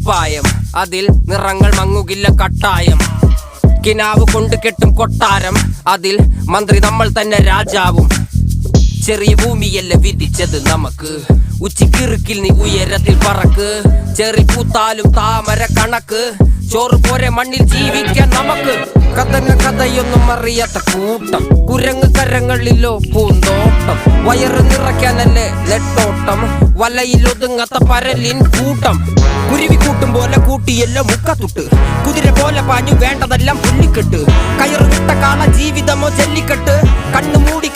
കുപ്പായം, അതിൽ നിറങ്ങൾ മങ്ങുകില്ല കട്ടായം. കിനാവ് കൊണ്ട് കെട്ടും കൊട്ടാരം, അതിൽ മന്ത്രി നമ്മൾ തന്നെ രാജാവും. ചെറിയ ഭൂമിയല്ല വിധിച്ചത് നമുക്ക്, ഉച്ചിക്കിറുക്കിൽ നീ ഉയരത്തിൽ പറക്ക്. ചെറി പൂത്താലും താമര കണക്ക്, ചോറ് പോരെ മണ്ണിൽ ജീവിക്കാൻ നമുക്ക്. കഥയൊന്നും അറിയാത്ത കൂട്ടം, കുരങ്ങ് കരങ്ങളിലോ പൂന്തോട്ടം. വയറ് നിറയ്ക്കാനല്ലേ നെട്ടോട്ടം, വലയിൽ ഒതുങ്ങാത്ത പരലിൻ കൂട്ടം. കുരുവി കൂട്ടും പോലെ കൂട്ടിയല്ലോ മുക്കത്തുട്ട്, കുതിര പോലെ പാഞ്ഞു വേണ്ടതെല്ലാം പുല്ലിക്കെട്ട്. കയറ് വിട്ട കാള ജീവിതമോ ജല്ലിക്കെട്ട്, കണ്ണു മൂടി